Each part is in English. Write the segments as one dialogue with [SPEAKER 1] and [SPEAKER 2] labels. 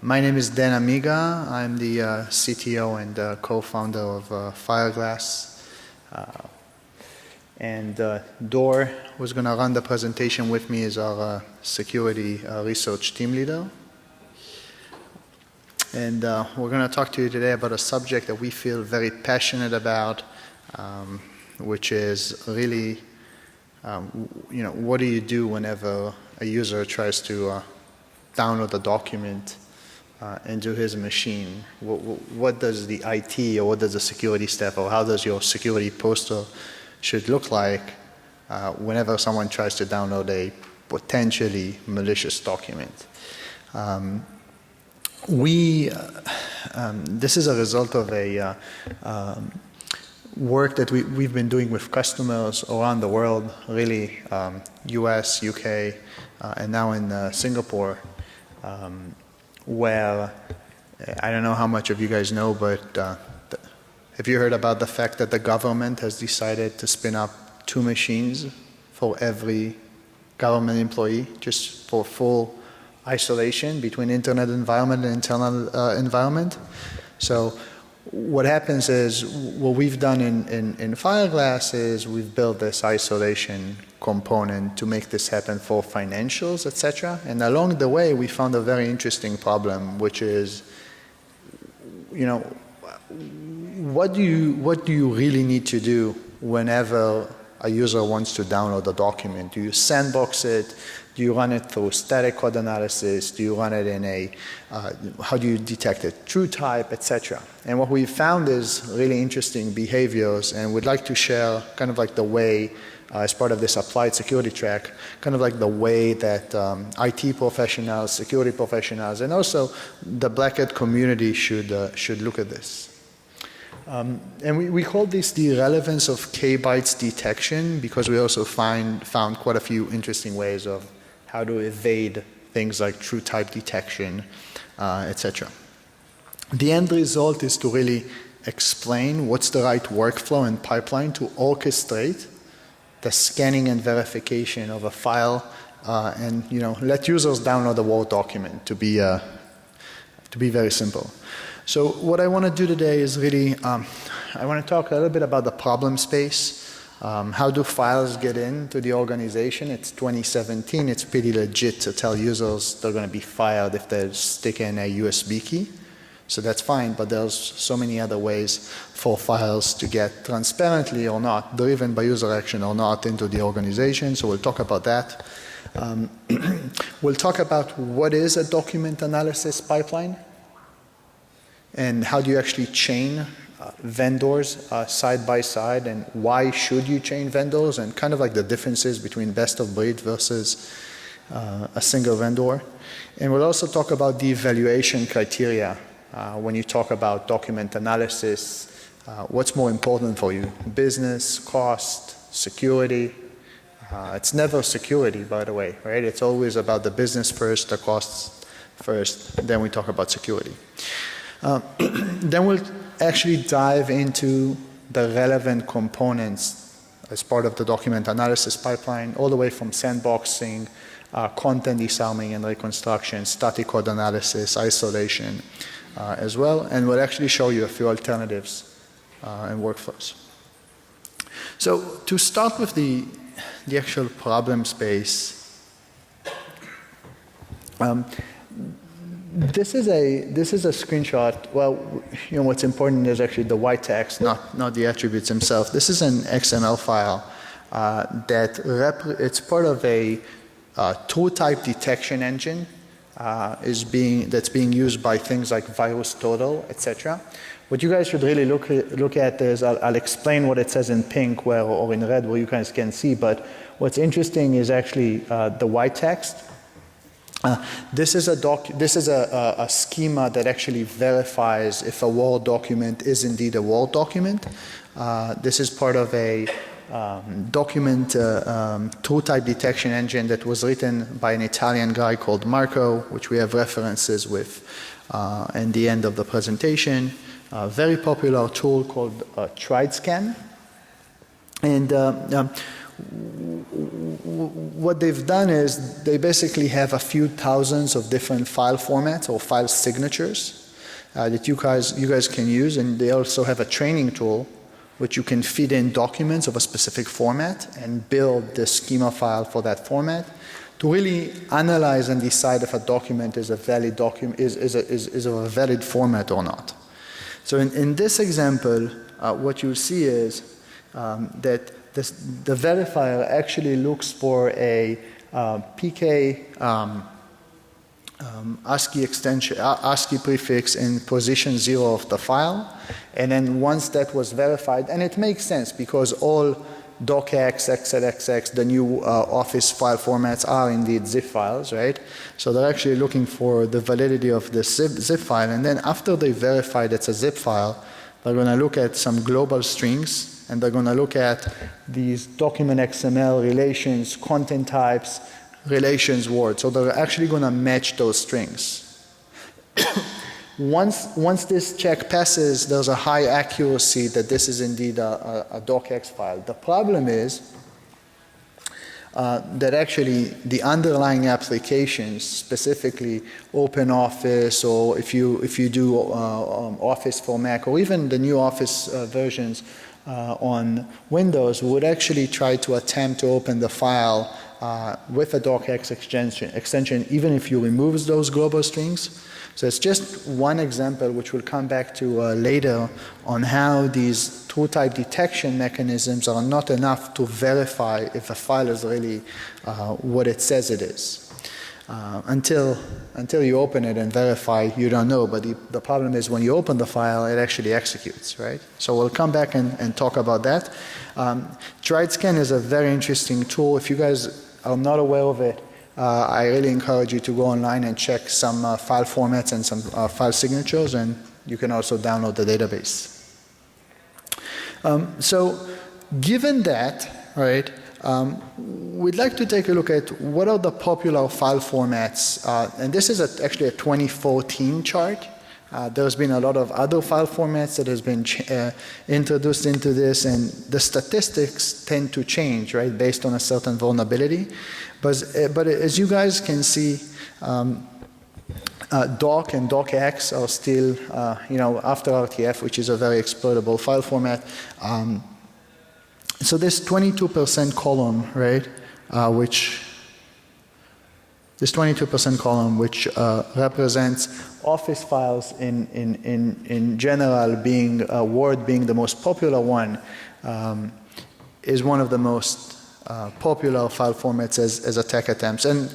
[SPEAKER 1] My name is Dan Amiga. I'm the CTO and co-founder of Fireglass. Dor, who's going to run the presentation with me, is our security research team leader. And we're going to talk to you today about a subject that we feel very passionate about, which is really, what do you do whenever a user tries to download a document into his machine? What does the IT or what does the security staff or how does your security posture should look like whenever someone tries to download a potentially malicious document? This is a result of a work that we've been doing with customers around the world, really US, UK, and now in Singapore, where I don't know how much of you guys know, but have you heard about the fact that the government has decided to spin up 2 machines for every government employee, just for full isolation between internet environment and internal environment? So what happens is, what we've done in Fireglass is we've built this isolation component to make this happen for financials, etc. And along the way, we found a very interesting problem, which is, what do you really need to do whenever a user wants to download a document? Do you sandbox it? Do you run it through static code analysis? Do you run it in a, how do you detect it? True type, etc. And what we found is really interesting behaviors, and we'd like to share kind of like the way, as part of this applied security track, kind of like the way that IT professionals, security professionals, and also the Black Hat community should look at this. And we call this the irrelevance of K-Bytes detection, because we also found quite a few interesting ways of how to evade things like true type detection, etc. The end result is to really explain what's the right workflow and pipeline to orchestrate the scanning and verification of a file, and let users download a Word document, to be very simple. So what I want to do today is really, I want to talk a little bit about the problem space. How do files get into the organization? It's 2017. It's pretty legit to tell users they're going to be fired if they stick in a USB key. So that's fine, but there's so many other ways for files to get transparently or not, driven by user action or not, into the organization. So we'll talk about that. We'll talk about what is a document analysis pipeline and how do you actually chain vendors side by side, and why should you chain vendors, and kind of like the differences between best of breed versus a single vendor. And we'll also talk about the evaluation criteria. When you talk about document analysis, what's more important for you? Business, cost, security? It's never security, by the way, right? It's always about the business first, the costs first, then we talk about security. Then we'll actually dive into the relevant components as part of the document analysis pipeline, all the way from sandboxing, content disarming and reconstruction, static code analysis, isolation as well. And we'll actually show you a few alternatives and workflows. So to start with the actual problem space, this is a screenshot. Well, what's important is actually the white text, not the attributes themselves. This is an XML file it's part of a true type detection engine that's being used by things like VirusTotal, etc. What you guys should really look at is, I'll explain what it says in pink or in red where you guys can see, but what's interesting is actually the white text. This is a schema that actually verifies if a Word document is indeed a Word document. This is part of a document true type detection engine that was written by an Italian guy called Marco, which we have references with in the end of the presentation. A very popular tool called TriedScan. And what they've done is they basically have a few thousands of different file formats or file signatures that you guys can use, and they also have a training tool which you can feed in documents of a specific format and build the schema file for that format to really analyze and decide if a document is a valid document, is of a valid format or not. So in this example, what you'll see is that the verifier actually looks for a PK ASCII extension, ASCII prefix in position 0 of the file, and then once that was verified, and it makes sense because all docx, xlxx, the new Office file formats are indeed zip files, right? So they're actually looking for the validity of the zip file, and then after they verify it's a zip file, they're going to look at some global strings, and they're going to look at these document XML relations, content types, relations words. So they're actually going to match those strings. Once this check passes, there's a high accuracy that this is indeed a docx file. The problem is that actually the underlying applications, specifically OpenOffice, or if you do Office for Mac, or even the new Office versions on Windows, would actually try to attempt to open the file with a docx extension, even if you remove those global strings. So it's just one example which we'll come back to later on how these TrueType detection mechanisms are not enough to verify if a file is really what it says it is. Until you open it and verify, you don't know. But the problem is when you open the file, it actually executes, right? So we'll come back and talk about that. TriedScan is a very interesting tool. If you guys are not aware of it, I really encourage you to go online and check some file formats and some file signatures, and you can also download the database. So given that, right, we'd like to take a look at what are the popular file formats, and this is actually a 2014 chart. There's been a lot of other file formats that has been introduced into this, and the statistics tend to change, right, based on a certain vulnerability. But as you guys can see, doc and docx are still, after RTF, which is a very exploitable file format. So this 22% column, right, this 22% column, which represents Office files in general, being Word being the most popular one, is one of the most popular file formats as attack attempts. And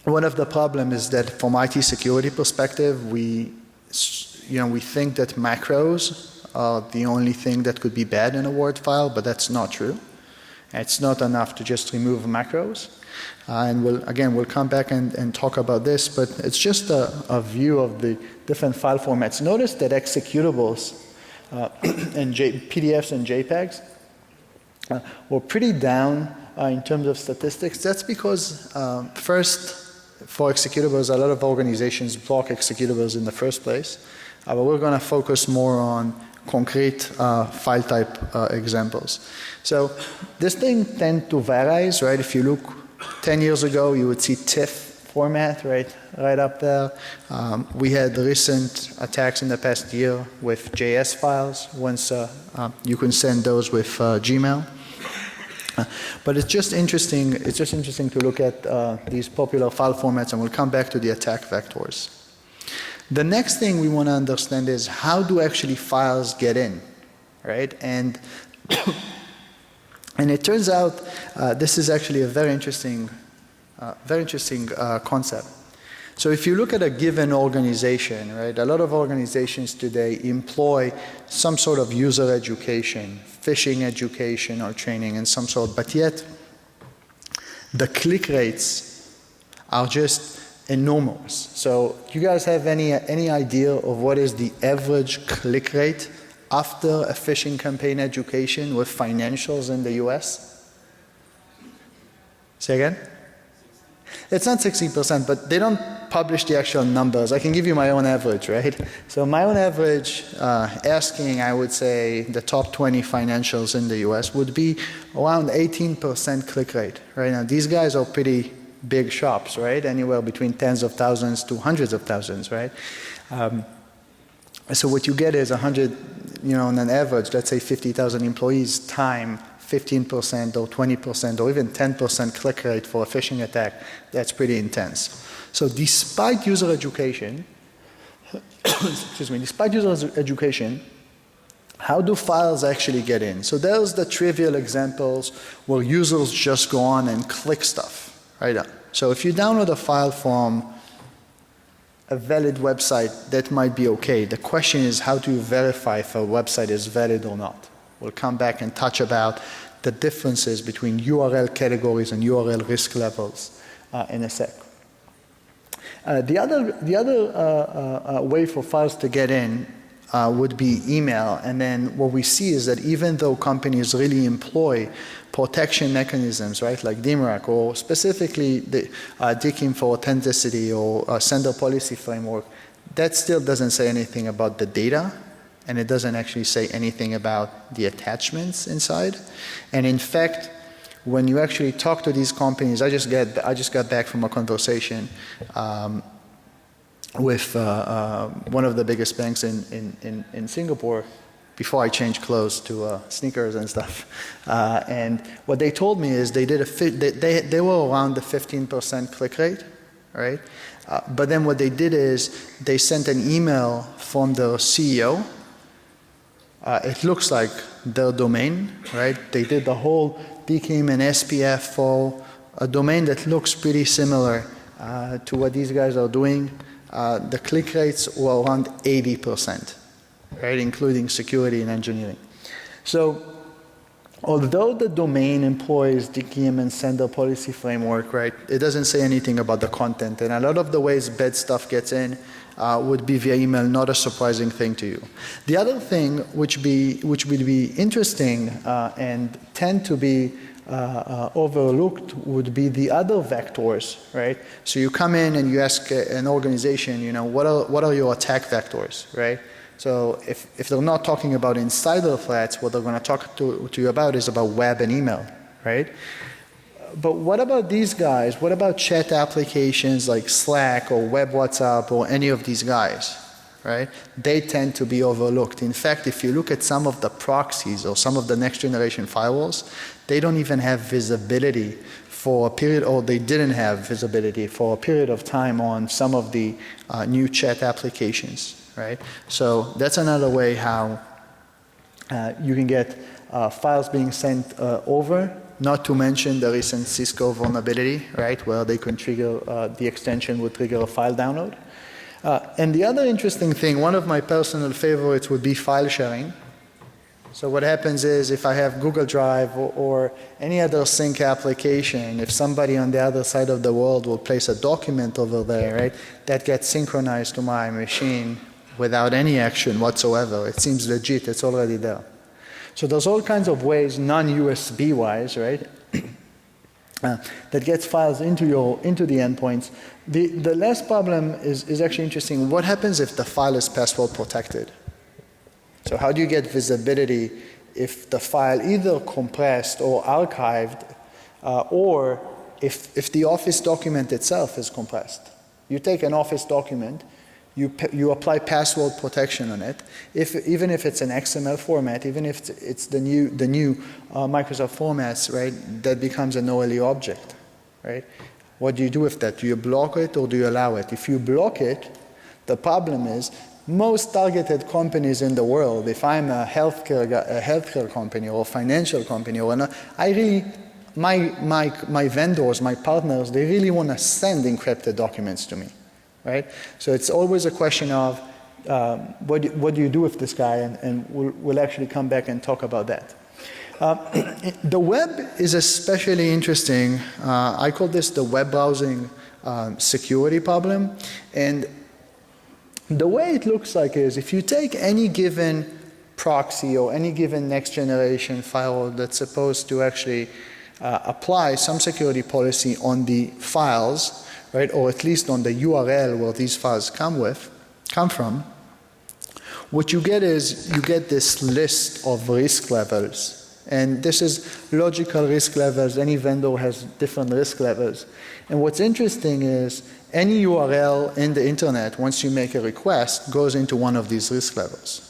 [SPEAKER 1] one of the problems is that from IT security perspective, we think that macros are the only thing that could be bad in a Word file, but that's not true. It's not enough to just remove macros. And we'll come back and talk about this, but it's just a view of the different file formats. Notice that executables and PDFs and JPEGs were pretty down in terms of statistics. That's because first, for executables, a lot of organizations block executables in the first place. But we're going to focus more on concrete file type examples. So this thing tends to vary, right? If you look 10 years ago, you would see TIFF format, right up there. We had recent attacks in the past year with JS files. Once you can send those with Gmail. But it's just interesting. It's just interesting to look at these popular file formats, and we'll come back to the attack vectors. The next thing we want to understand is how do actually files get in, right? And and it turns out this is actually a very interesting concept. So if you look at a given organization, right, a lot of organizations today employ some sort of user education, phishing education or training in some sort, but yet the click rates are just enormous. So do you guys have any idea of what is the average click rate after a phishing campaign education with financials in the US? Say again? It's not 60%, but they don't publish the actual numbers. I can give you my own average, right? So my own average, asking, I would say, the top 20 financials in the US would be around 18% click rate, right? Now, these guys are pretty big shops, right? Anywhere between tens of thousands to hundreds of thousands, right? So what you get is 100, on an average, let's say 50,000 employees time 15% or 20% or even 10% click rate for a phishing attack. That's pretty intense. So despite user education, excuse me, despite user education, how do files actually get in? So there's the trivial examples where users just go on and click stuff, right? So if you download a file from a valid website, that might be okay. The question is, how do you verify if a website is valid or not? We'll come back and touch about the differences between URL categories and URL risk levels in a sec. The other way for files to get in would be email, and then what we see is that even though companies really employ protection mechanisms, right, like DMRAC, or specifically the DKIM for authenticity or sender policy framework, that still doesn't say anything about the data, and it doesn't actually say anything about the attachments inside. And in fact, when you actually talk to these companies, I just got back from a conversation with one of the biggest banks in Singapore before I changed clothes to sneakers and stuff. And what they told me is they were around the 15% click rate, right? But then what they did is they sent an email from the CEO. It looks like their domain, right? They did the whole DKIM and SPF for a domain that looks pretty similar to what these guys are doing. The click rates were around 80%, right, including security and engineering. So although the domain employs DKIM and sender policy framework, right, it doesn't say anything about the content. And a lot of the ways bad stuff gets in would be via email, not a surprising thing to you. The other thing which would be interesting and tend to be overlooked would be the other vectors, right? So you come in and you ask an organization, what are your attack vectors, right? So if they're not talking about insider threats, what they're going to talk to you about is about web and email, right? But what about these guys? What about chat applications like Slack or Web WhatsApp or any of these guys, right? They tend to be overlooked. In fact, if you look at some of the proxies or some of the next generation firewalls, they don't even have visibility for a period, or they didn't have visibility for a period of time on some of the new chat applications, right? So that's another way how you can get files being sent over. Not to mention the recent Cisco vulnerability, right, where they can trigger, the extension would trigger a file download. And the other interesting thing, one of my personal favorites would be file sharing. So what happens is if I have Google Drive or any other sync application, if somebody on the other side of the world will place a document over there, right, that gets synchronized to my machine without any action whatsoever. It seems legit, it's already there. So there's all kinds of ways, non-USB wise, right, that gets files into the endpoints. The last problem is actually interesting. What happens if the file is password protected? So how do you get visibility if the file either compressed or archived, or if the Office document itself is compressed? You take an Office document, you apply password protection on it. Even if it's an XML format, even if it's the new Microsoft formats, right, that becomes an OLE object, right? What do you do with that? Do you block it or do you allow it? If you block it, the problem is most targeted companies in the world, if I'm a healthcare company or a financial company or not, my vendors, my partners, they really want to send encrypted documents to me. Right? So it's always a question of what do you do with this guy, and we'll actually come back and talk about that. The web is especially interesting. I call this the web browsing security problem. And the way it looks like is if you take any given proxy or any given next generation firewall that's supposed to actually apply some security policy on the files, right, or at least on the URL where these files come from, what you get is you get this list of risk levels. And this is logical risk levels. Any vendor has different risk levels. And what's interesting is any URL in the internet, once you make a request, goes into one of these risk levels.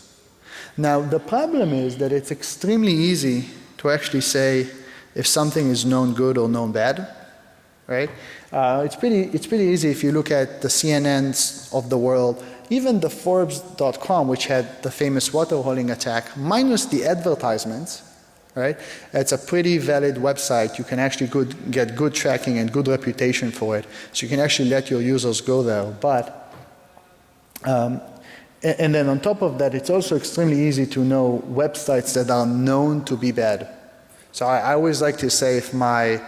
[SPEAKER 1] Now, the problem is that it's extremely easy to actually say if something is known good or known bad, right? It's pretty easy if you look at the CNNs of the world, even the Forbes.com, which had the famous waterholing attack, minus the advertisements, right? It's a pretty valid website. You can actually get good tracking and good reputation for it. So you can actually let your users go there. But, and then on top of that, it's also extremely easy to know websites that are known to be bad. So I always like to say if my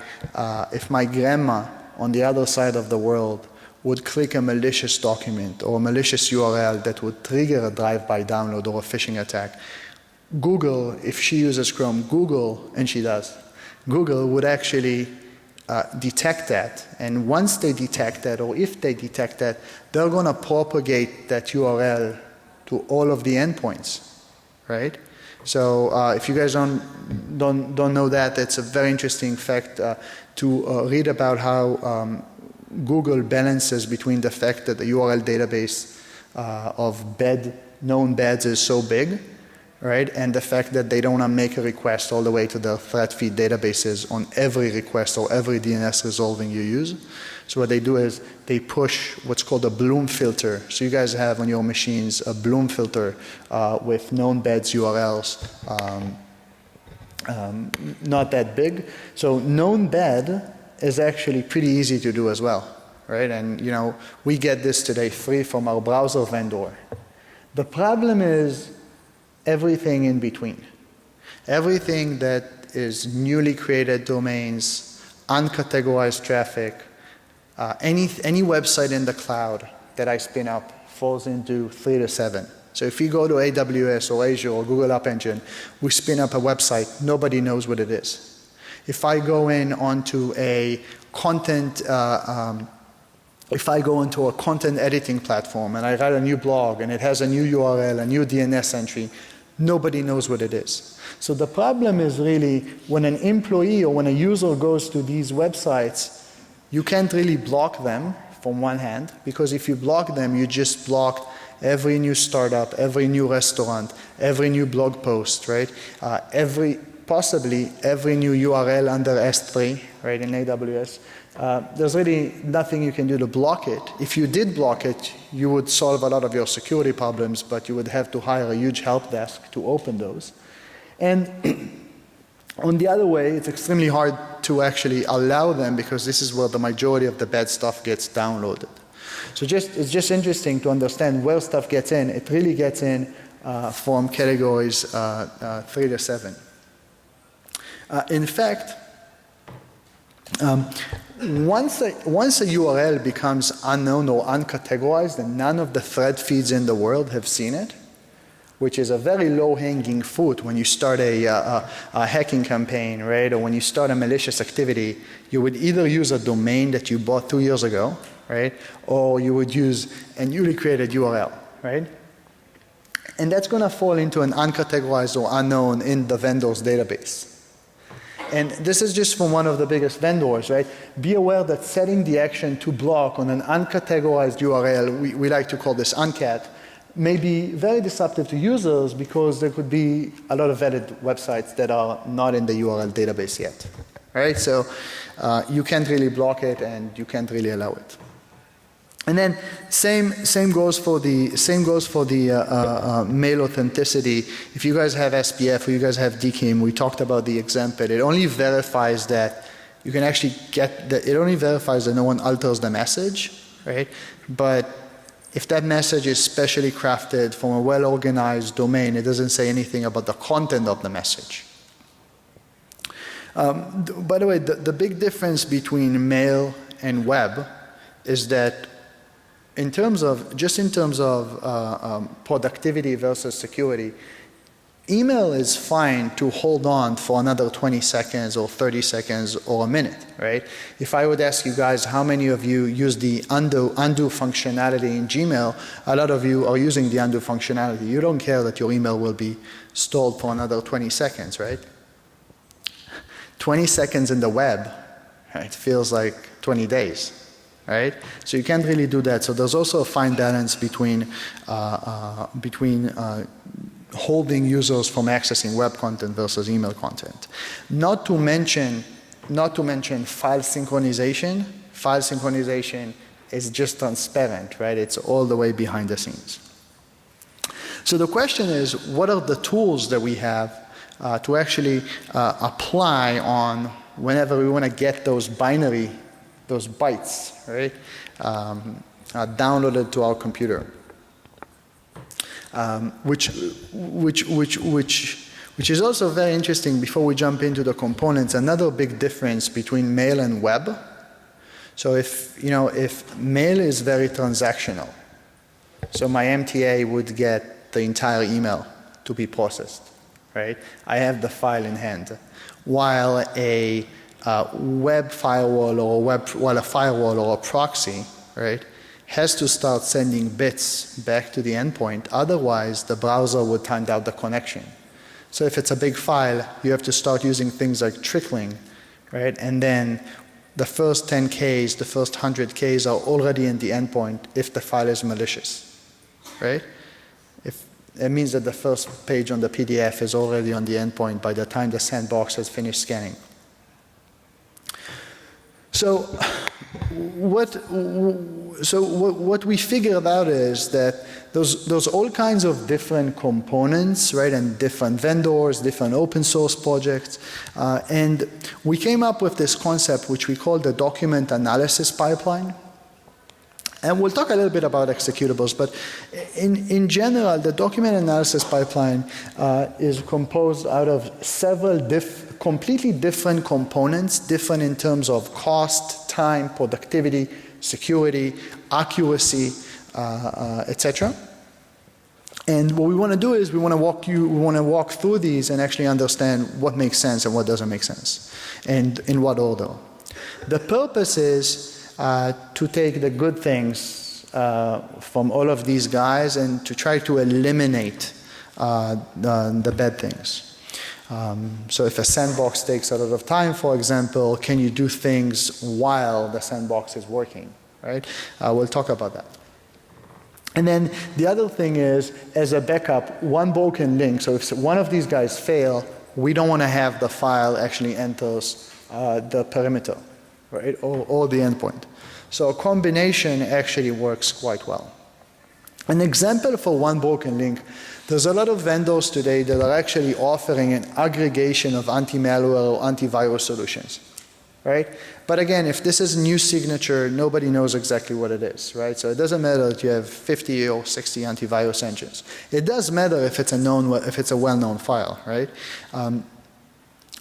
[SPEAKER 1] grandma on the other side of the world would click a malicious document or a malicious URL that would trigger a drive-by download or a phishing attack, Google, if she uses Chrome, Google, and she does, Google would actually detect that. And once they detect that, or if they detect that, they're going to propagate that URL to all of the endpoints, right? So if you guys don't know that, it's a very interesting fact to read about how Google balances between the fact that the URL database of known bads is so big, right, and the fact that they don't want to make a request all the way to the threat feed databases on every request or every DNS resolving you use. So what they do is they push what's called a Bloom filter. So you guys have on your machines a Bloom filter with known bads URLs, not that big. So known bad is actually pretty easy to do as well, right? And you know, we get this today free from our browser vendor. The problem is everything in between. Everything that is newly created domains, uncategorized traffic, any website in the cloud that I spin up falls into 3 to 7. So if we go to AWS or Azure or Google App Engine, we spin up a website, nobody knows what it is. If I go in onto a content editing platform and I write a new blog and it has a new URL, a new DNS entry, nobody knows what it is. So the problem is really when an employee or when a user goes to these websites, you can't really block them from one hand, because if you block them, you just block every new startup, every new restaurant, every new blog post, right? Possibly every new URL under S3, right, in AWS. There's really nothing you can do to block it. If you did block it, you would solve a lot of your security problems, but you would have to hire a huge help desk to open those. And on the other way, it's extremely hard to actually allow them, because this is where the majority of the bad stuff gets downloaded. So it's just interesting to understand where stuff gets in. It really gets in from categories 3 to 7. In fact, once a URL becomes unknown or uncategorized and none of the thread feeds in the world have seen it, which is a very low-hanging fruit when you start a hacking campaign, right, or when you start a malicious activity, you would either use a domain that you bought 2 years ago, right, or you would use a newly created URL, right? And that's going to fall into an uncategorized or unknown in the vendor's database. And this is just from one of the biggest vendors, right? Be aware that setting the action to block on an uncategorized URL, we like to call this uncat, may be very disruptive to users because there could be a lot of vetted websites that are not in the URL database yet, right? So you can't really block it and you can't really allow it. And then same goes for the mail authenticity. If you guys have SPF or you guys have DKIM, we talked about the example. It only verifies that you can actually it only verifies that no one alters the message, right? But if that message is specially crafted from a well-organized domain, it doesn't say anything about the content of the message. By the way, the big difference between mail and web is that in terms of productivity versus security, Email is fine to hold on for another 20 seconds or 30 seconds or a minute, right? If I would ask you guys how many of you use the undo functionality in Gmail, a lot of you are using the undo functionality. You don't care that your email will be stalled for another 20 seconds, right? 20 seconds in the web, right, feels like 20 days. Right? So you can't really do that. So there's also a fine balance between holding users from accessing web content versus email content. Not to mention file synchronization. File synchronization is just transparent, right? It's all the way behind the scenes. So the question is, what are the tools that we have to actually apply on whenever we want to get those bytes, right, downloaded to our computer, which is also very interesting. Before we jump into the components, another big difference between mail and web. So if mail is very transactional, so my MTA would get the entire email to be processed, right? I have the file in hand, while a web firewall or a firewall or a proxy, right, has to start sending bits back to the endpoint. Otherwise, the browser would time out the connection. So if it's a big file, you have to start using things like trickling, right? And then the first 10 Ks, the first 100 Ks are already in the endpoint if the file is malicious, right? It means that the first page on the PDF is already on the endpoint by the time the sandbox has finished scanning. So what we figured out is that there's all kinds of different components, right, and different vendors, different open source projects, and we came up with this concept which we call the document analysis pipeline. And we'll talk a little bit about executables, but in general, the document analysis pipeline is composed out of several completely different components, different in terms of cost, time, productivity, security, accuracy, etc. And what we want to do is we want to walk through these and actually understand what makes sense and what doesn't make sense, and in what order. The purpose is to take the good things from all of these guys and to try to eliminate the bad things. So if a sandbox takes a lot of time, for example, can you do things while the sandbox is working, right? We'll talk about that. And then the other thing is, as a backup, one broken link. So if one of these guys fail, we don't want to have the file actually enters the perimeter, right, or the endpoint. So a combination actually works quite well. An example for one broken link, there's a lot of vendors today that are actually offering an aggregation of anti-malware or antivirus solutions, right? But again, if this is a new signature, nobody knows exactly what it is, right? So it doesn't matter that you have 50 or 60 antivirus engines. It does matter if it's a well-known file, right?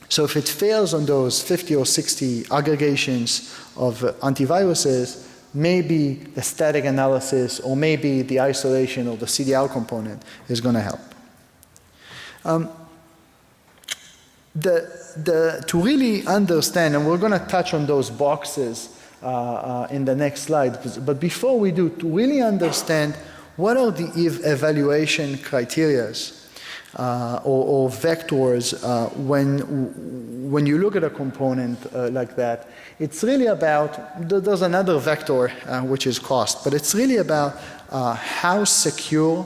[SPEAKER 1] So if it fails on those 50 or 60 aggregations of antiviruses, maybe the static analysis or maybe the isolation or the CDL component is going to help. To really understand, and we're going to touch on those boxes in the next slide, but before we do, to really understand what are the evaluation criterias or vectors when you look at a component like that. It's really about, there's another vector which is cost, but it's really about how secure,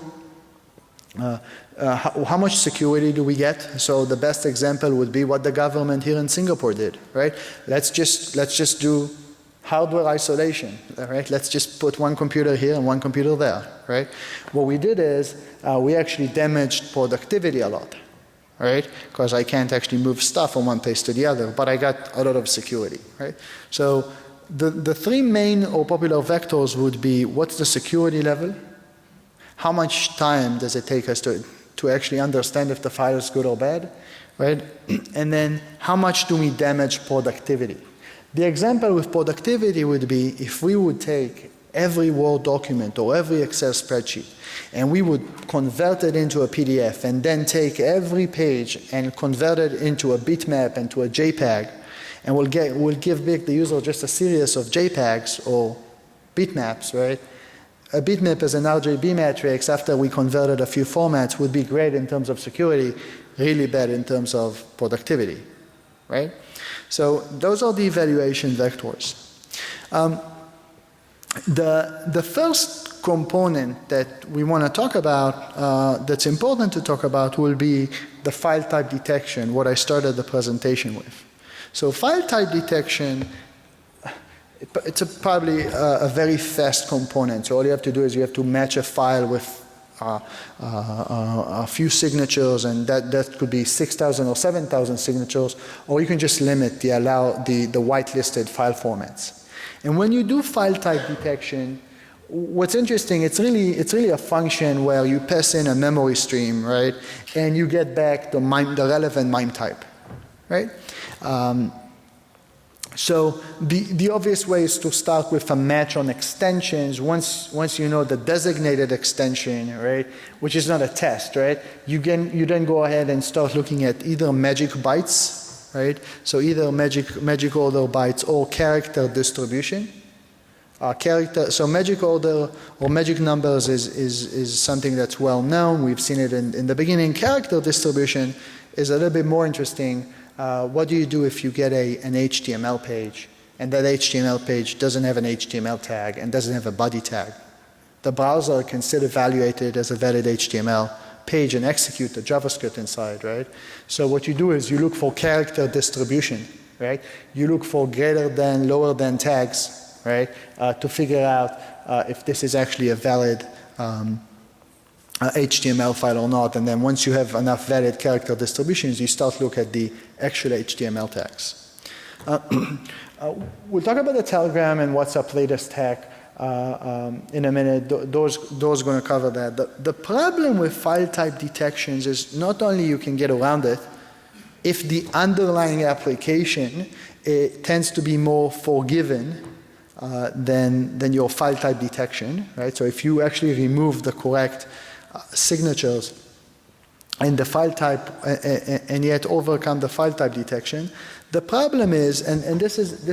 [SPEAKER 1] how much security do we get. So the best example would be what the government here in Singapore did, right? Let's just do hardware isolation, right? Let's just put one computer here and one computer there, right? What we did is we actually damaged productivity a lot, right? Because I can't actually move stuff from one place to the other, but I got a lot of security, right? So the three main or popular vectors would be, what's the security level? How much time does it take us to actually understand if the file is good or bad, right? And then how much do we damage productivity? The example with productivity would be if we would take every Word document or every Excel spreadsheet, and we would convert it into a PDF and then take every page and convert it into a bitmap and to a JPEG, and we'll give back the user just a series of JPEGs or bitmaps, right? A bitmap is an RGB matrix after we converted a few formats would be great in terms of security, really bad in terms of productivity, right? So those are the evaluation vectors. The first component that we want to talk about, that's important to talk about, will be the file type detection, what I started the presentation with. So file type detection, it's probably a very fast component. So all you have to do is you have to match a file with a few signatures, and that could be 6,000 or 7,000 signatures, or you can just limit the whitelisted file formats. And when you do file type detection, what's interesting, it's really a function where you pass in a memory stream, right, and you get back the relevant MIME type, right? So the obvious way is to start with a match on extensions. Once you know the designated extension, right, which is not a test, right, you then go ahead and start looking at either magic bytes, right, so either magic order bytes or character distribution. So magic order or magic numbers is something that's well known. We've seen it in the beginning. Character distribution is a little bit more interesting. What do you do if you get an HTML page and that HTML page doesn't have an HTML tag and doesn't have a body tag? The browser can still evaluate it as a valid HTML page and execute the JavaScript inside, right? So what you do is you look for character distribution, right? You look for greater than, lower than tags, right? To figure out if this is actually a valid HTML file or not, and then once you have enough valid character distributions, you start to look at the actual HTML tags. We'll talk about the Telegram and WhatsApp latest hack in a minute. Those are going to cover that. The problem with file type detections is not only you can get around it, if the underlying application tends to be more forgiving than your file type detection, right? So if you actually remove the correct signatures in the file type and yet overcome the file type detection, the problem is, and this is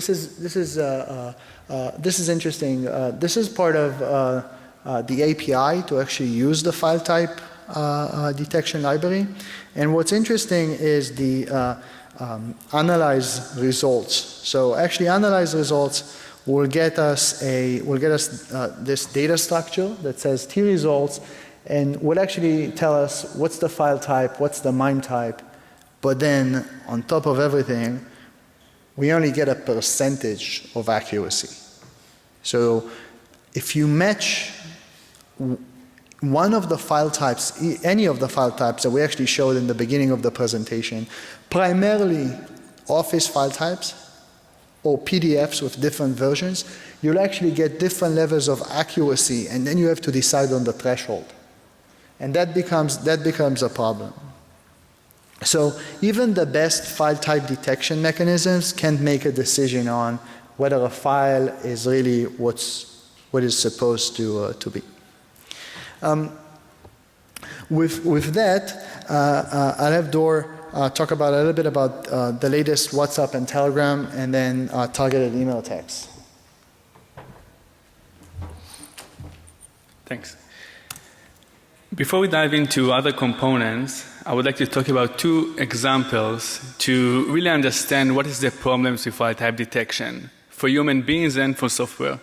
[SPEAKER 1] interesting. This is part of the API to actually use the file type detection library. And what's interesting is the analyze results. So actually, analyze results will get us this data structure that says T results, and will actually tell us what's the file type, what's the MIME type, but then on top of everything, we only get a percentage of accuracy. So if you match one of the file types, any of the file types that we actually showed in the beginning of the presentation, primarily Office file types or PDFs with different versions, you'll actually get different levels of accuracy, and then you have to decide on the threshold. And that becomes a problem. So even the best file type detection mechanisms can't make a decision on whether a file is really what is supposed to be. With that, I'll have Dor talk about a little bit about the latest WhatsApp and Telegram, and then targeted email attacks.
[SPEAKER 2] Thanks. Before we dive into other components, I would like to talk about two examples to really understand what is the problems with file type detection for human beings and for software.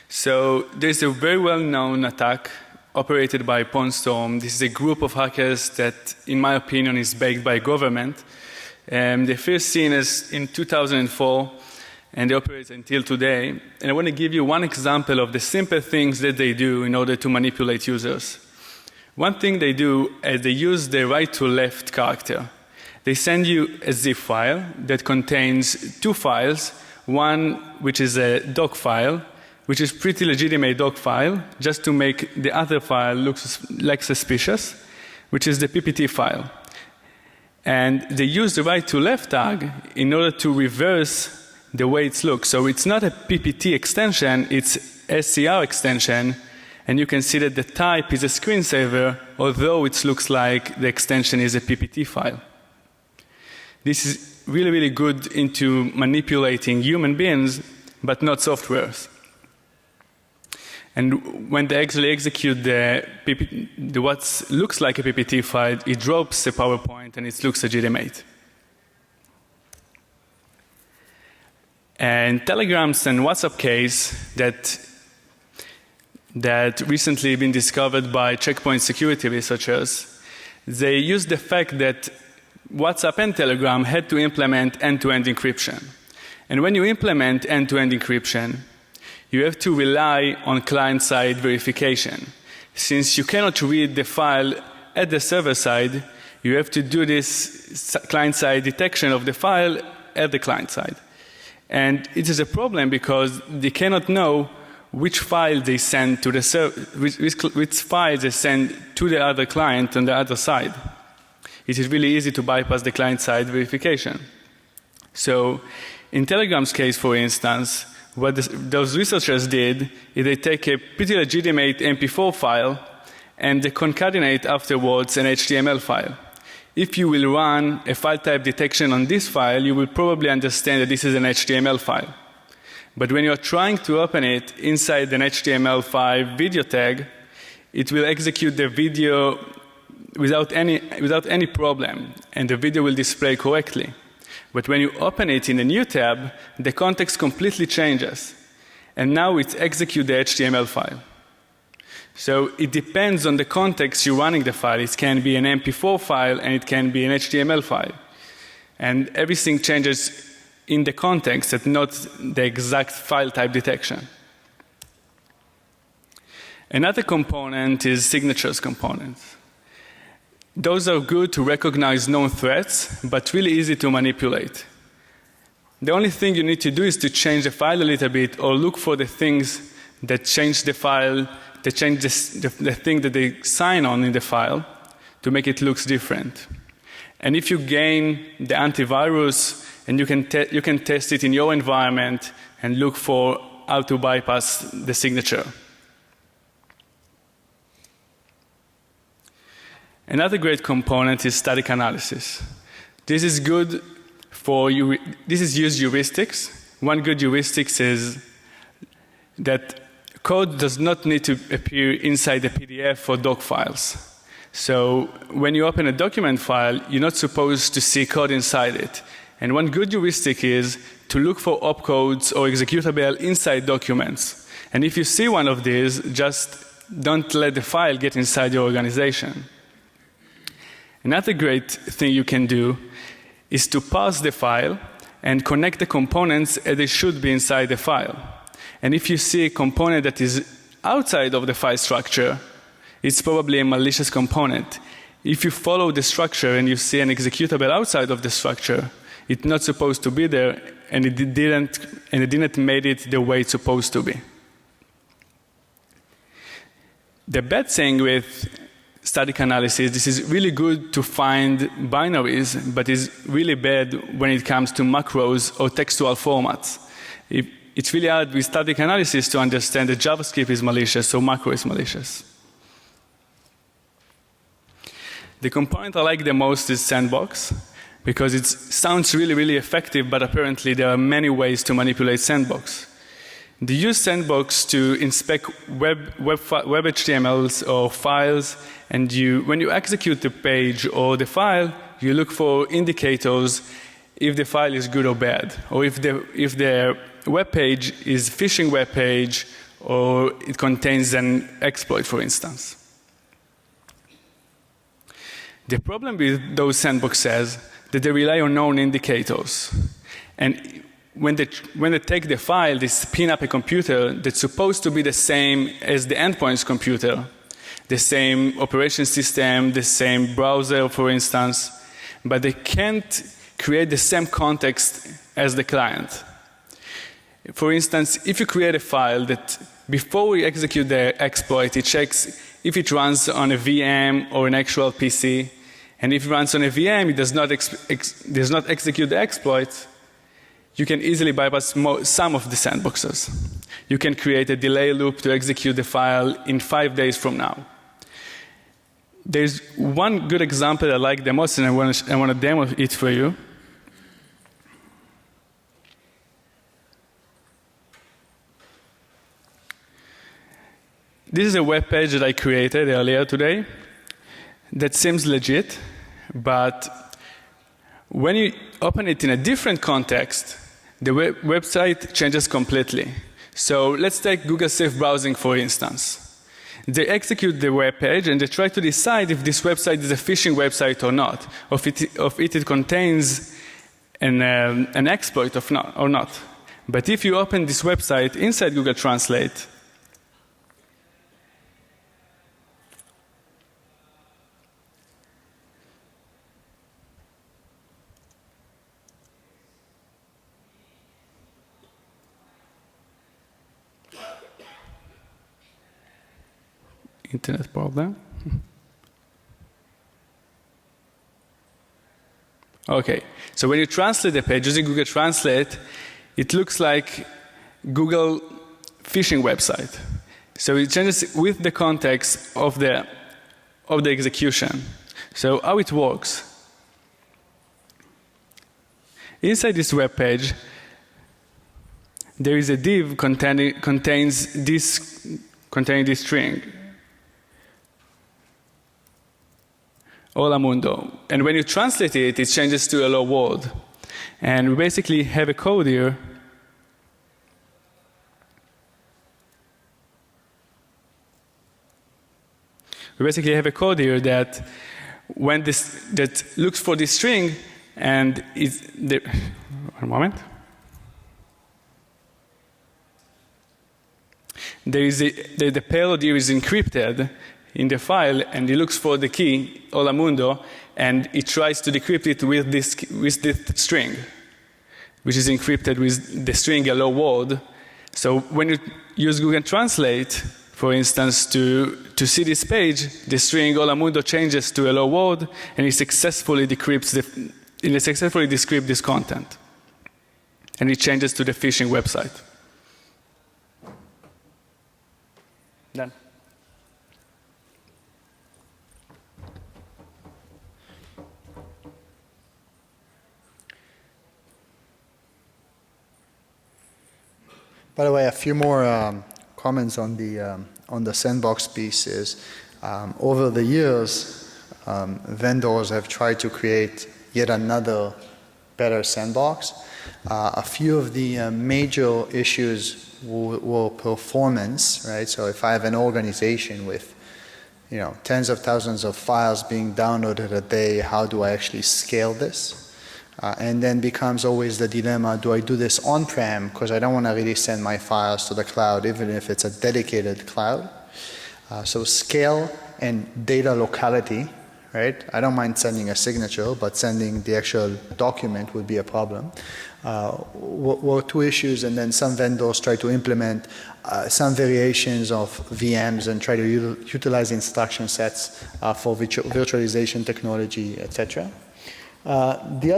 [SPEAKER 2] So there's a very well-known attack operated by PwnStorm. This is a group of hackers that, in my opinion, is backed by government. They first seen us in 2004, and they operate until today. And I want to give you one example of the simple things that they do in order to manipulate users. One thing they do is they use the right to left character. They send you a zip file that contains two files, one which is a doc file, which is pretty legitimate doc file, just to make the other file look like suspicious, which is the PPT file. And they use the right to left tag in order to reverse the way it looks. So it's not a PPT extension, it's SCR extension, and you can see that the type is a screensaver, although it looks like the extension is a PPT file. This is really, really good into manipulating human beings, but not softwares. And when they actually execute the what looks like a PPT file, it drops a PowerPoint and it looks legitimate. And Telegram's and WhatsApp case that recently been discovered by Checkpoint security researchers, they used the fact that WhatsApp and Telegram had to implement end-to-end encryption. And when you implement end-to-end encryption, you have to rely on client-side verification. Since you cannot read the file at the server side, you have to do this client-side detection of the file at the client side. And it is a problem because they cannot know which file they send to the which files they send to the other client on the other side. It is really easy to bypass the client-side verification. So in Telegram's case, for instance, what those researchers did is they take a pretty legitimate MP4 file and they concatenate afterwards an HTML file. If you will run a file type detection on this file, you will probably understand that this is an HTML file. But when you are trying to open it inside an HTML5 video tag, it will execute the video without any problem, and the video will display correctly. But when you open it in a new tab, the context completely changes. And now it executes the HTML file. So it depends on the context you're running the file. It can be an MP4 file and it can be an HTML file. And everything changes in the context and not the exact file type detection. Another component is signatures component. Those are good to recognize known threats, but really easy to manipulate. The only thing you need to do is to change the file a little bit or look for the things that change the file, that change the thing that they sign on in the file to make it look different. And if you gain the antivirus and you can test it in your environment and look for how to bypass the signature. Another great component is static analysis. This is good for this is used heuristics. One good heuristics is that code does not need to appear inside the PDF or doc files. So when you open a document file, you're not supposed to see code inside it. And one good heuristic is to look for opcodes or executable inside documents. And if you see one of these, just don't let the file get inside your organization. Another great thing you can do is to parse the file and connect the components as they should be inside the file. And if you see a component that is outside of the file structure, it's probably a malicious component. If you follow the structure and you see an executable outside of the structure, it's not supposed to be there, and it didn't make it the way it's supposed to be. The bad thing with static analysis, this is really good to find binaries, but is really bad when it comes to macros or textual formats. It's really hard with static analysis to understand that JavaScript is malicious or macro is malicious. The component I like the most is Sandbox, because it sounds really, really effective, but apparently there are many ways to manipulate Sandbox. They use Sandbox to inspect web HTMLs or files, and when you execute the page or the file, you look for indicators if the file is good or bad, or if the web page is phishing web page, or it contains an exploit, for instance. The problem with those sandboxes is that they rely on known indicators. And when they take the file, they spin up a computer that's supposed to be the same as the endpoint's computer, the same operation system, the same browser, for instance, but they can't create the same context as the client. For instance, if you create a file that before we execute the exploit, it checks if it runs on a VM or an actual PC, and if it runs on a VM, it does not execute the exploit, you can easily bypass some of the sandboxes. You can create a delay loop to execute the file in 5 days from now. There's one good example I like the most, and I want to demo it for you. This is a web page that I created earlier today that seems legit, but when you open it in a different context, the website changes completely. So let's take Google Safe Browsing, for instance. They execute the web page and they try to decide if this website is a phishing website or not, or if it contains an exploit or not. But if you open this website inside Google Translate, internet problem. Okay, so when you translate the page using Google Translate, it looks like Google phishing website. So it changes with the context of the execution. So how it works? Inside this web page, there is a div containing this string. Hola mundo. And when you translate it, it changes to hello world. And we basically have a code here. We basically have a code here that when that looks for this string and is the one moment. The payload here is encrypted in the file, and it looks for the key hola mundo, and it tries to decrypt it with this string, which is encrypted with the string hello world. So when you use Google Translate, for instance, to see this page, the string hola mundo changes to hello world, and it successfully decrypts this content, and it changes to the phishing website. Done.
[SPEAKER 1] By the way, a few more comments on the sandbox piece is over the years, vendors have tried to create yet another better sandbox. A few of the major issues were performance, right? So if I have an organization with tens of thousands of files being downloaded a day, how do I actually scale this? And then becomes always the dilemma, do I do this on-prem because I don't want to really send my files to the cloud, even if it's a dedicated cloud. So scale and data locality, right? I don't mind sending a signature, but sending the actual document would be a problem. Were two issues, and then some vendors try to implement some variations of VMs and try to utilize instruction sets for virtualization technology, etc. The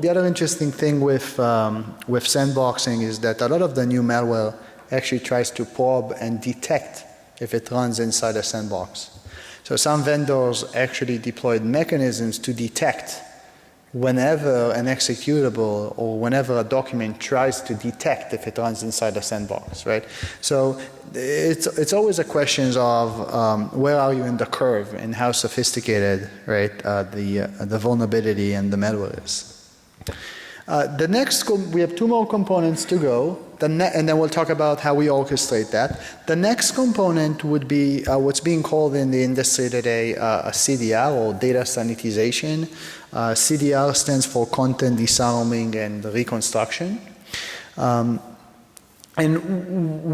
[SPEAKER 1] other interesting thing with sandboxing is that a lot of the new malware actually tries to probe and detect if it runs inside a sandbox. So some vendors actually deployed mechanisms to detect whenever an executable or whenever a document tries to detect if it runs inside a sandbox, right? So it's always a question of where are you in the curve and how sophisticated, right, the vulnerability and the malware is. The next, we have two more components to go, and then we'll talk about how we orchestrate that. The next component would be what's being called in the industry today a CDL, or data sanitization. CDL stands for content disarming and reconstruction. And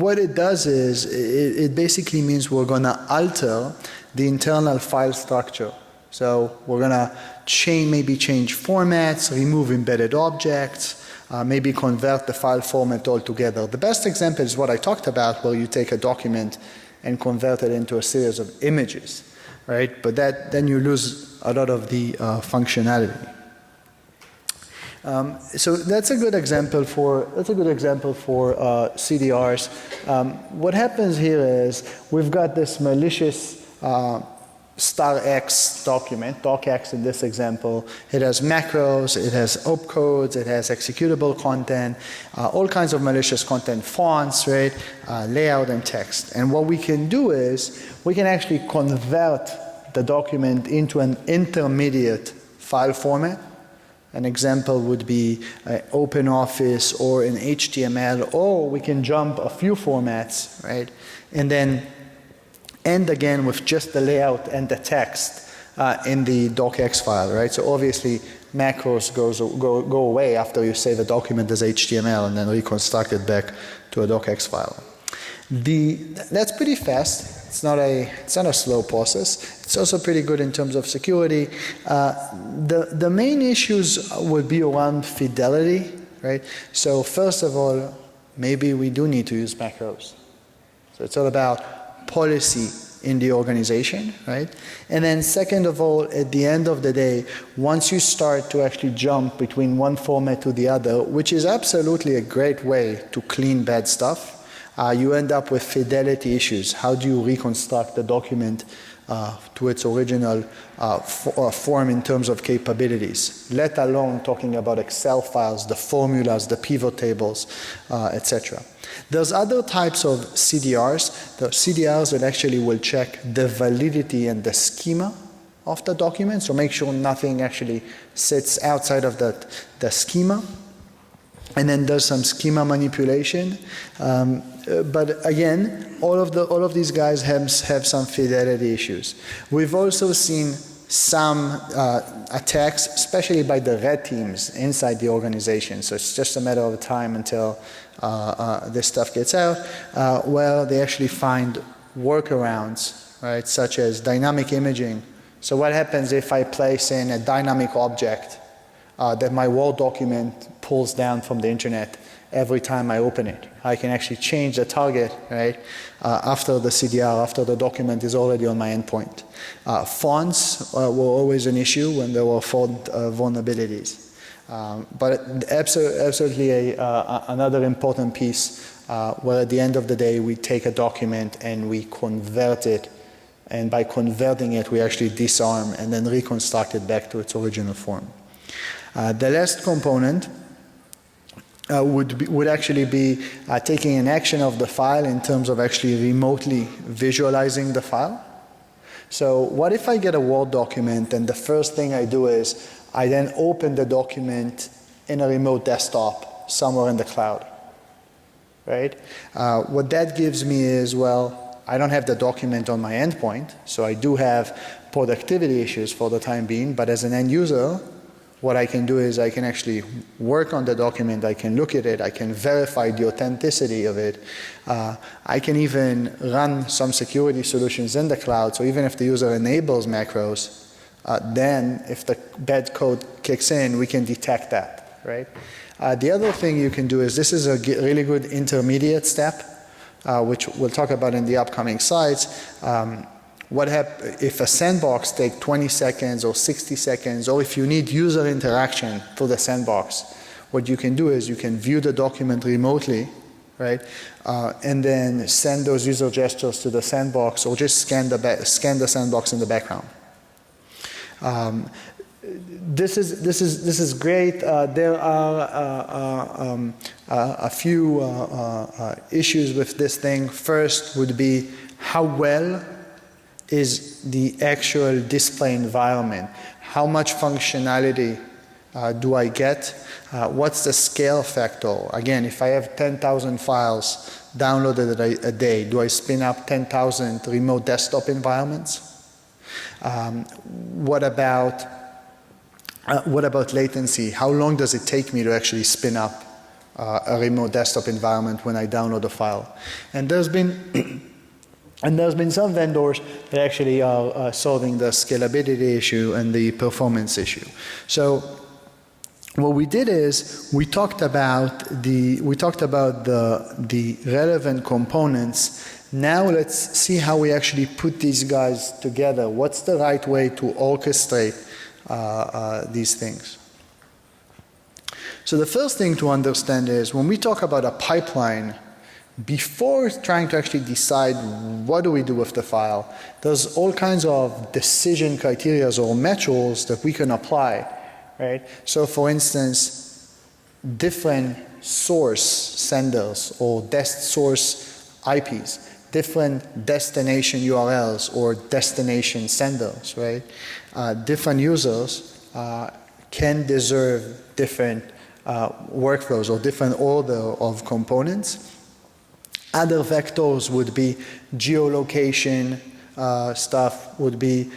[SPEAKER 1] what it does is, it basically means we're going to alter the internal file structure. So we're going to maybe change formats, remove embedded objects, maybe convert the file format altogether. The best example is what I talked about, where you take a document and convert it into a series of images, right? But then you lose a lot of the functionality. So that's a good example for CDRs. What happens here is we've got this malicious *x document, docx in this example. It has macros, it has opcodes, it has executable content, all kinds of malicious content, fonts, right, layout and text. And what we can do is we can actually convert the document into an intermediate file format. An example would be OpenOffice or an HTML, or we can jump a few formats, right, and then end again with just the layout and the text in the docx file, right? So obviously macros go away after you save a document as HTML and then reconstruct it back to a docx file. That's pretty fast. It's not a slow process. It's also pretty good in terms of security. The main issues would be around fidelity, right? So first of all, maybe we do need to use macros. So it's all about policy in the organization, right? And then second of all, at the end of the day, once you start to actually jump between one format to the other, which is absolutely a great way to clean bad stuff, you end up with fidelity issues. How do you reconstruct the document to its original form in terms of capabilities, let alone talking about Excel files, the formulas, the pivot tables, etc. There's other types of CDRs. The CDRs that actually will check the validity and the schema of the document, so make sure nothing actually sits outside of the schema. And then there's some schema manipulation. But again, all of these guys have some fidelity issues. We've also seen some attacks, especially by the red teams inside the organization. So it's just a matter of time until this stuff gets out, where they actually find workarounds, right, such as dynamic imaging. So what happens if I place in a dynamic object that my Word document pulls down from the internet every time I open it? I can actually change the target, right, after the CDR, after the document is already on my endpoint. Fonts were always an issue when there were font vulnerabilities. But absolutely another important piece where at the end of the day we take a document and we convert it, and by converting it we actually disarm and then reconstruct it back to its original form. The last component would actually be taking an action of the file in terms of actually remotely visualizing the file. So what if I get a Word document and the first thing I do is I then open the document in a remote desktop somewhere in the cloud, right? What that gives me is, well, I don't have the document on my endpoint, so I do have productivity issues for the time being, but as an end user, what I can do is I can actually work on the document, I can look at it, I can verify the authenticity of it. I can even run some security solutions in the cloud, so even if the user enables macros, then if the bad code kicks in, we can detect that, right? The other thing you can do is, this is a really good intermediate step, which we'll talk about in the upcoming slides. What happens if a sandbox takes 20 seconds or 60 seconds, or if you need user interaction for the sandbox, what you can do is you can view the document remotely, right? And then send those user gestures to the sandbox, or just scan the sandbox in the background. This is great. There are a few issues with this thing. First would be, how well is the actual display environment? How much functionality do I get? What's the scale factor? Again, if I have 10,000 files downloaded a day, do I spin up 10,000 remote desktop environments? What about latency? How long does it take me to actually spin up a remote desktop environment when I download a file? And there's been some vendors that actually are solving the scalability issue and the performance issue. So what we did is we talked about the relevant components. Now let's see how we actually put these guys together. What's the right way to orchestrate these things? So the first thing to understand is when we talk about a pipeline, before trying to actually decide what do we do with the file, there's all kinds of decision criteria or metrics that we can apply, right? So for instance, different source senders or source IPs, different destination URLs or destination senders, right? Different users can deserve different workflows or different order of components. Other vectors would be geolocation stuff, would be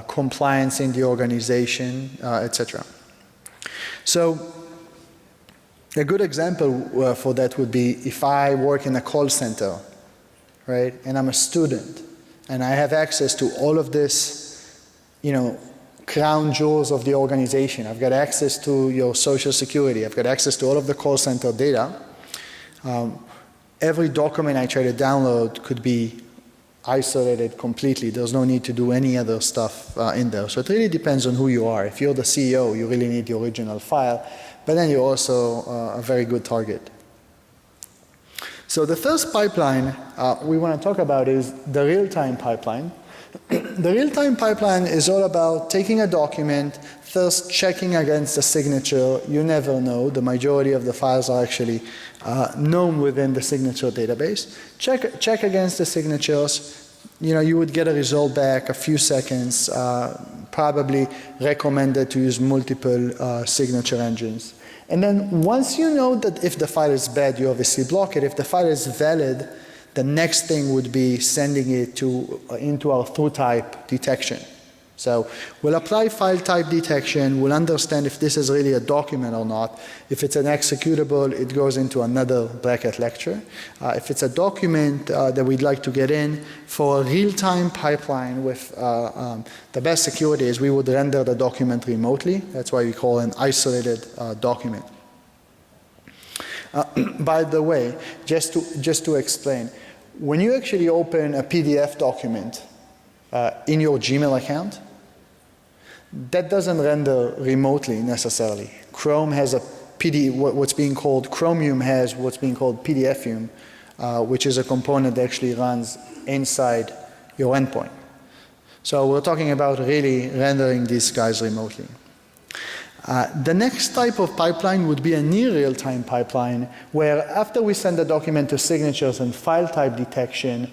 [SPEAKER 1] compliance in the organization, etc. So a good example for that would be if I work in a call center, right, and I'm a student, and I have access to all of this, crown jewels of the organization. I've got access to your social security. I've got access to all of the call center data. Every document I try to download could be isolated completely. There's no need to do any other stuff in there. So it really depends on who you are. If you're the CEO, you really need the original file, but then you're also a very good target. So the first pipeline we want to talk about is the real-time pipeline. The real-time pipeline is all about taking a document, first checking against the signature. You never know. The majority of the files are actually known within the signature database. Check against the signatures. You would get a result back a few seconds, probably recommended to use multiple signature engines. And then once you know that if the file is bad, you obviously block it. If the file is valid, the next thing would be sending it into our through type detection. So we'll apply file type detection, we'll understand if this is really a document or not. If it's an executable, it goes into another bracket lecture. If it's a document that we'd like to get in, for a real-time pipeline with the best security is we would render the document remotely. That's why we call an isolated document. By the way, just to explain, when you actually open a PDF document in your Gmail account, that doesn't render remotely necessarily. Chrome has Chromium has what's being called PDFium, which is a component that actually runs inside your endpoint. So we're talking about really rendering these guys remotely. The next type of pipeline would be a near real-time pipeline, where after we send the document to signatures and file type detection,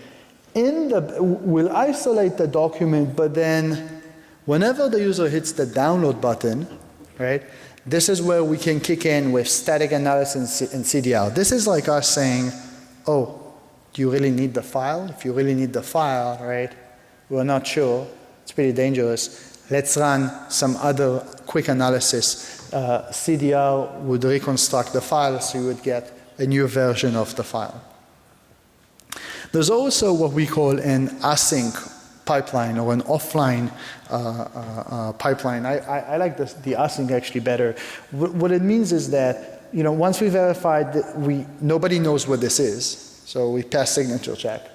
[SPEAKER 1] we'll isolate the document, but then whenever the user hits the download button, right, this is where we can kick in with static analysis and CDL. This is like us saying, oh, do you really need the file? If you really need the file, right, we're not sure, it's pretty dangerous. Let's run some other quick analysis. CDL would reconstruct the file, so you would get a new version of the file. There's also what we call an async pipeline or an offline pipeline. I like the async actually better. What it means is that once we verified that nobody knows what this is, so we pass signature check.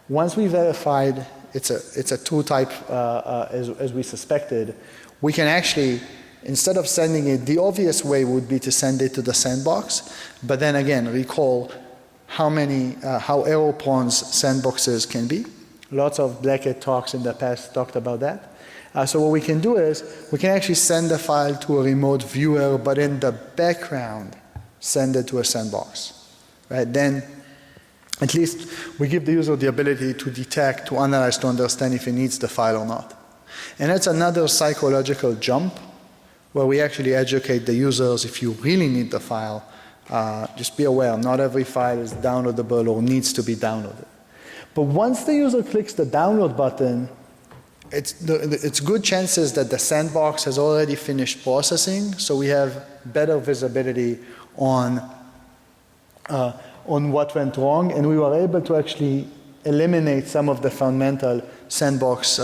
[SPEAKER 1] Once we verified it's a true type as we suspected, we can actually, instead of sending it, the obvious way would be to send it to the sandbox, but then again recall how error prone sandboxes can be. Lots of Black Hat talks in the past talked about that. So what we can do is we can actually send the file to a remote viewer, but in the background send it to a sandbox. Right? Then at least we give the user the ability to detect, to analyze, to understand if he needs the file or not. And that's another psychological jump where we actually educate the users if you really need the file, just be aware, not every file is downloadable or needs to be downloaded. But once the user clicks the download button, it's good chances that the sandbox has already finished processing, so we have better visibility on what went wrong, and we were able to actually eliminate some of the fundamental sandbox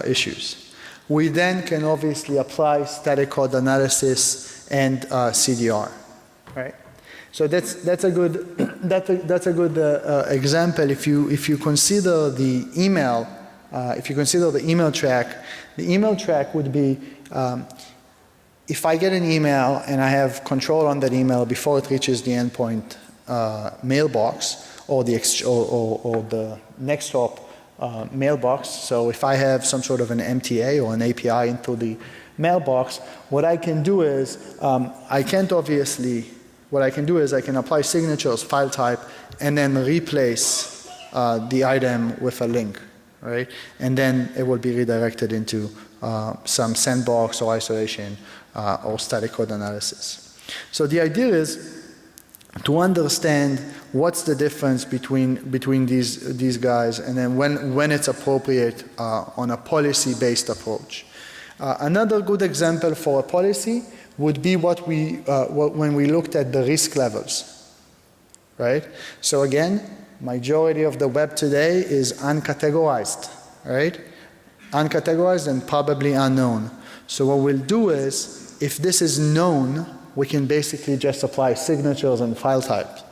[SPEAKER 1] issues. We then can obviously apply static code analysis and CDR, right? So that's a good example. If you consider the email, the email track would be if I get an email and I have control on that email before it reaches the endpoint mailbox or the next hop mailbox, so if I have some sort of an MTA or an API into the mailbox, what I can do is I can apply signatures, file type, and then replace the item with a link, right? And then it will be redirected into some sandbox or isolation or static code analysis. So the idea is to understand what's the difference between these guys, and then when it's appropriate on a policy-based approach. Another good example for a policy would be when we looked at the risk levels, right? So again, majority of the web today is uncategorized, right? Uncategorized and probably unknown. So what we'll do is, if this is known, we can basically just apply signatures and file types,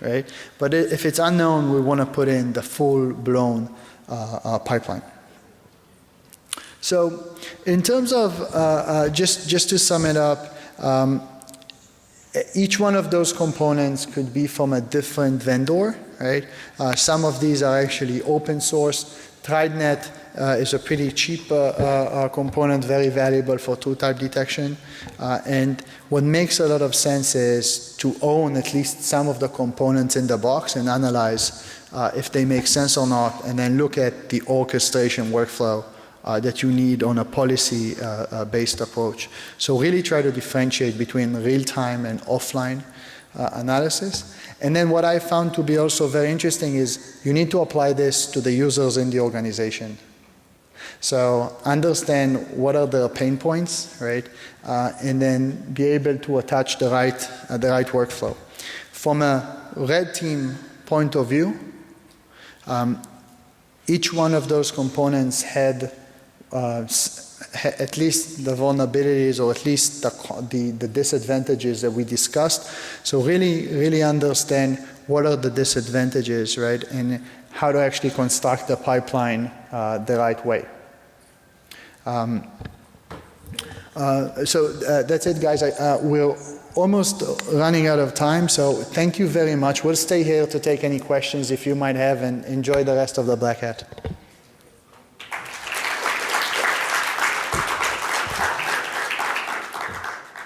[SPEAKER 1] right? But if it's unknown, we want to put in the full-blown pipeline. So in terms of, just to sum it up, each one of those components could be from a different vendor, right? Some of these are actually open source. TrideNet is a pretty cheap component, very valuable for tool-type detection. And what makes a lot of sense is to own at least some of the components in the box and analyze if they make sense or not, and then look at the orchestration workflow that you need on a policy-based approach. So really try to differentiate between real-time and offline analysis. And then what I found to be also very interesting is you need to apply this to the users in the organization. So understand what are the pain points, right? And then be able to attach the right workflow. From a red team point of view, each one of those components had at least the vulnerabilities, or at least the disadvantages that we discussed. So really understand what are the disadvantages, right? And how to actually construct the pipeline the right way. So that's it, guys. We're almost running out of time, so thank you very much. We'll stay here to take any questions if you might have, and enjoy the rest of the Black Hat.